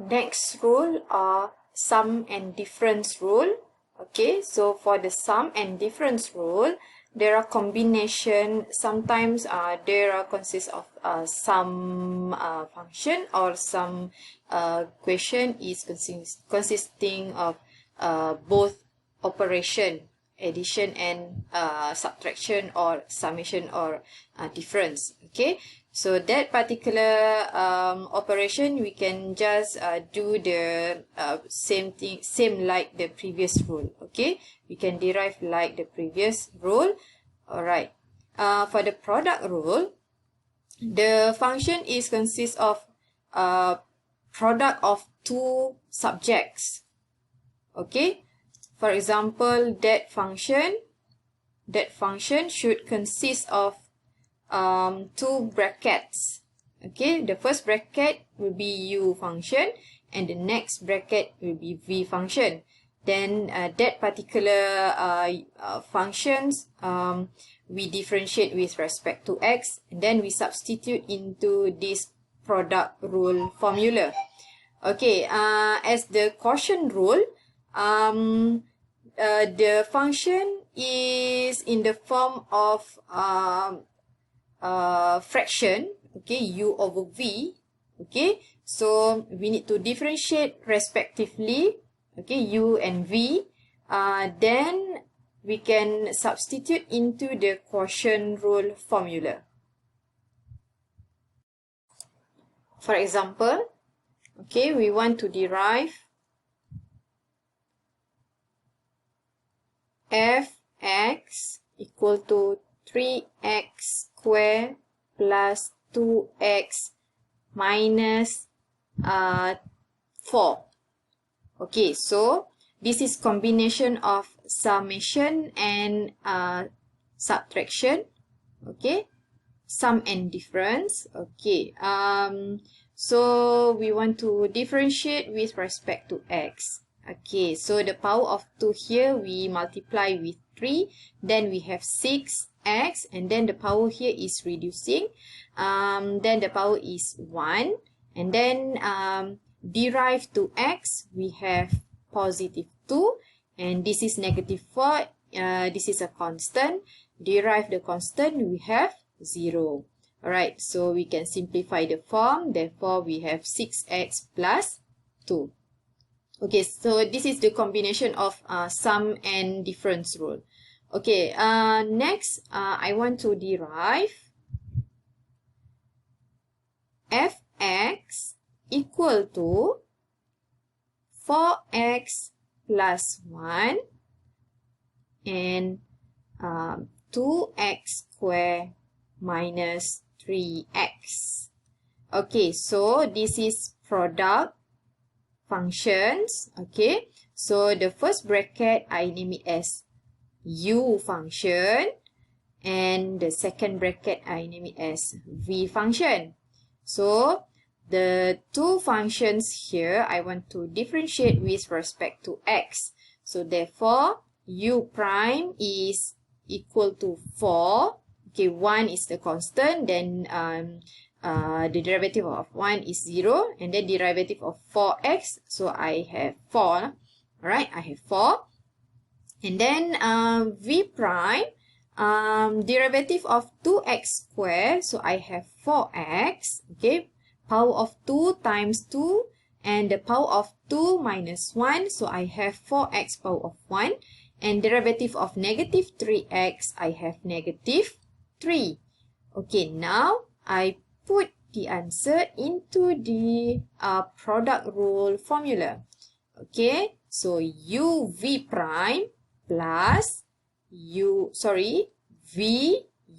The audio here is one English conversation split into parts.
next rule are sum and difference rule. Okay, so for the sum and difference rule, there are combination. Sometimes there are consists of some function, or some question is consisting of both operation, addition and subtraction, or summation, or difference. Okay, so that particular operation, we can just do the same thing, same like the previous rule. Okay, we can derive like the previous rule. Alright, for the product rule, the function is consists of product of two subjects. Okay, for example, that function should consist of two brackets. Okay, the first bracket will be u function, and the next bracket will be v function. Then that particular functions we differentiate with respect to x, and then we substitute into this product rule formula. Okay, as the quotient rule, the function is in the form of fraction, okay, u over v. Okay, so we need to differentiate respectively, okay, u and v. Then we can substitute into the quotient rule formula. For example, okay, we want to derive fx equal to 3x squared plus 2x minus 4. Okay, so this is combination of summation and subtraction. Okay, sum and difference. Okay, so we want to differentiate with respect to x. Okay, so the power of 2 here, we multiply with 3, then we have 6x, and then the power here is reducing, then the power is 1, and then derive to x, we have positive 2, and this is negative 4, this is a constant, derive the constant, we have 0. Alright, so we can simplify the form, therefore we have 6x plus 2. Okay, so this is the combination of sum and difference rule. Okay, next I want to derive fx equal to 4x plus 1 and 2x squared minus 3x. Okay, so this is product functions. Okay, so the first bracket I name it as u function, and the second bracket I name it as v function. So the two functions here I want to differentiate with respect to x. So therefore u prime is equal to 4. Okay, 1 is the constant, then the derivative of 1 is 0, and then derivative of 4x, so I have 4. Alright, I have 4. And then v prime, derivative of 2x squared, so I have 4x. Okay, power of 2 times 2, and the power of 2 minus 1, so I have 4x power of 1. And derivative of negative 3x, I have negative 3. Okay, now I put the answer into the product rule formula. Okay, so v prime plus v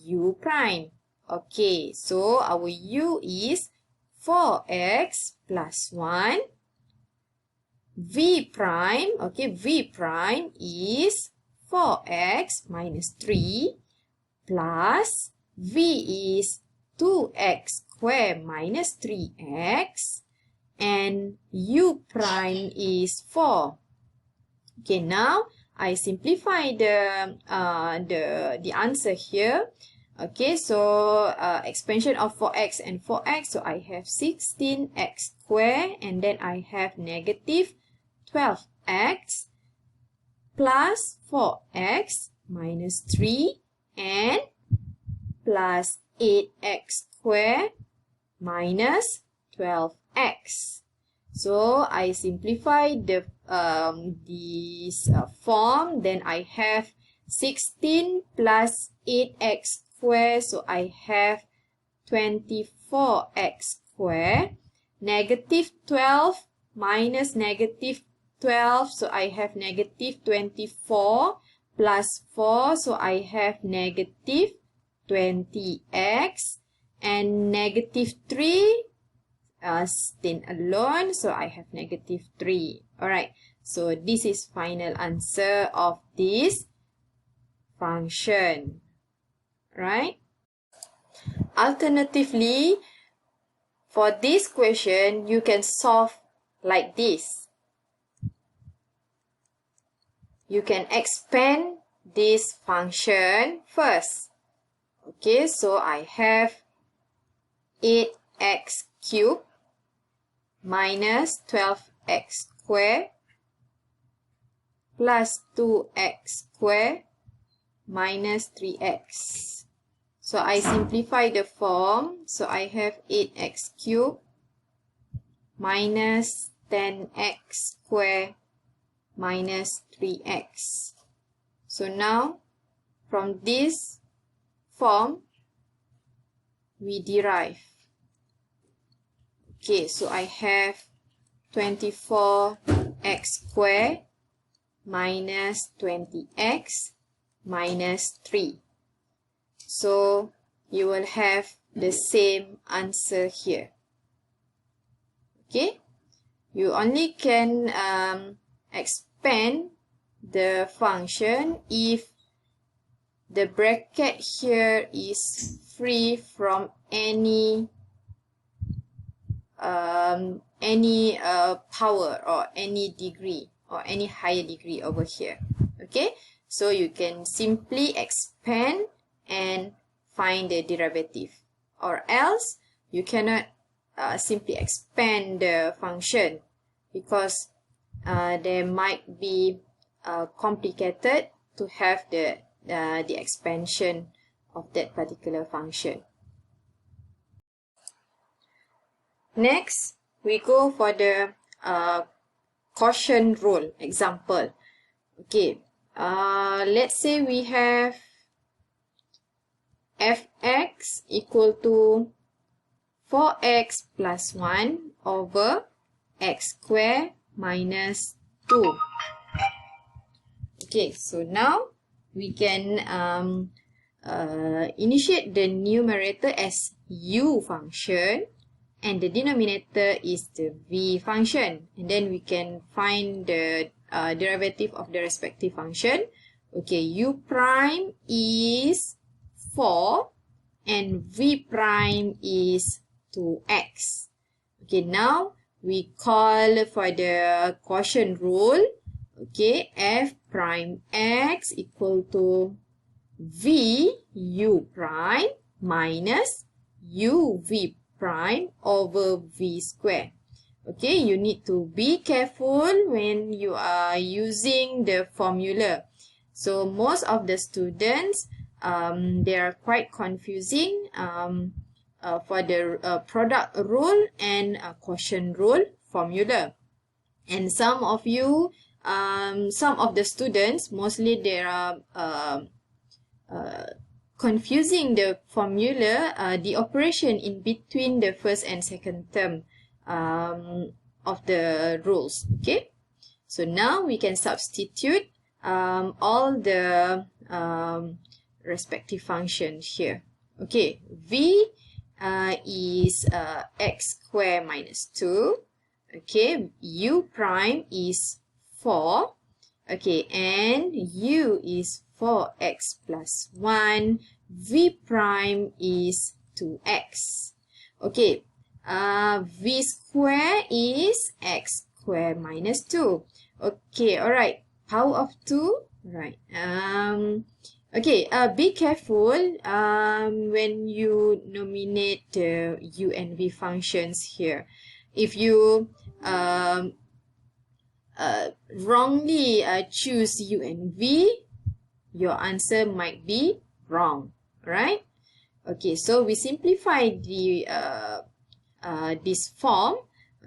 u prime. Okay, so our u is 4x plus 1. V prime, okay, v prime is 4x minus 3 plus v is 2x squared minus 3x, and u prime is 4. Okay, now I simplify the answer here. Okay, so expansion of 4x and 4x. So I have 16x squared, and then I have negative 12x plus 4x minus 3 and plus 8x squared minus 12x. So I simplify this form. Then I have 16 plus 8x squared. So I have 24x squared. Negative 12 minus negative 12. So I have negative 24 plus 4. So I have negative 20x. And negative 3 stand alone, so I have negative 3. Alright, so this is final answer of this function. Right? Alternatively, for this question, you can solve like this. You can expand this function first. Okay, so I have 8x cubed minus 12x squared plus 2x squared minus 3x. So I simplify the form. So I have 8x cubed minus 10x squared minus 3x. So now from this form we derive. Okay, so I have 24x squared minus 20x minus 3. So you will have the same answer here. Okay, you only can expand the function if the bracket here is free from any power or any degree or any higher degree over here. Okay, so you can simply expand and find the derivative, or else you cannot simply expand the function because there might be complicated to have the expansion of that particular function. Next, we go for the quotient rule example. Okay, let's say we have fx equal to 4x plus 1 over x squared minus 2. Okay, so now we can initiate the numerator as u function, and the denominator is the v function, and then we can find the derivative of the respective function. Okay, u prime is 4 and v prime is 2x. Okay, now we call for the quotient rule. Okay, f prime x equal to v u prime minus u v prime over v squared. Okay, you need to be careful when you are using the formula. So most of the students, they are quite confusing for the product rule and quotient rule formula. And some of you, some of the students, mostly they are confusing the formula, the operation in between the first and second term of the rules. Okay, so now we can substitute all the respective functions here. Okay, v is x squared minus 2. Okay, u prime is 4. Okay, and u is 4x plus 1. V prime is 2x. Okay, v square is x squared minus 2. Okay, alright. Power of 2. Right. Okay, be careful when you nominate the u and v functions here. If you wrongly choose u and v, your answer might be wrong, right? Okay, so we simplify the this form.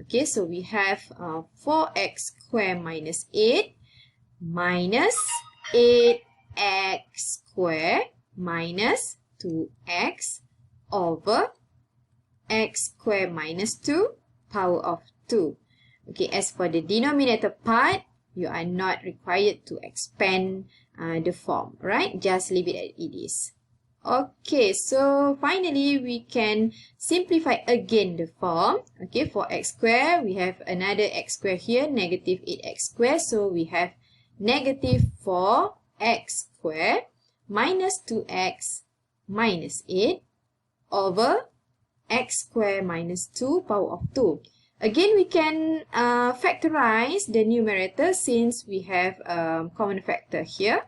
Okay, so we have 4x squared minus 8 minus 8x squared minus 2x over x squared minus 2 power of 2. Okay, as for the denominator part, you are not required to expand the form, right? Just leave it as it is. Okay, so finally we can simplify again the form. Okay, for x squared, we have another x squared here, negative 8x squared. So we have negative 4x squared minus 2x minus 8 over x squared minus 2 power of 2. Again, we can factorize the numerator since we have common factor here.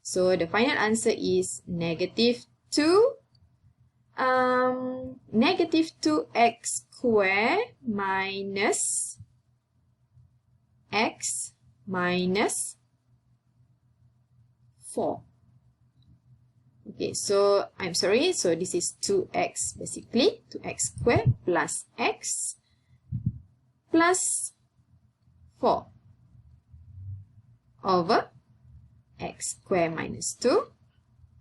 So the final answer is negative 2x squared minus x minus 4. Okay, so I'm sorry, so this is 2x basically, 2x squared plus x plus 4 over x squared minus 2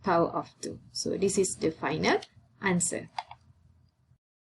power of 2. So this is the final answer.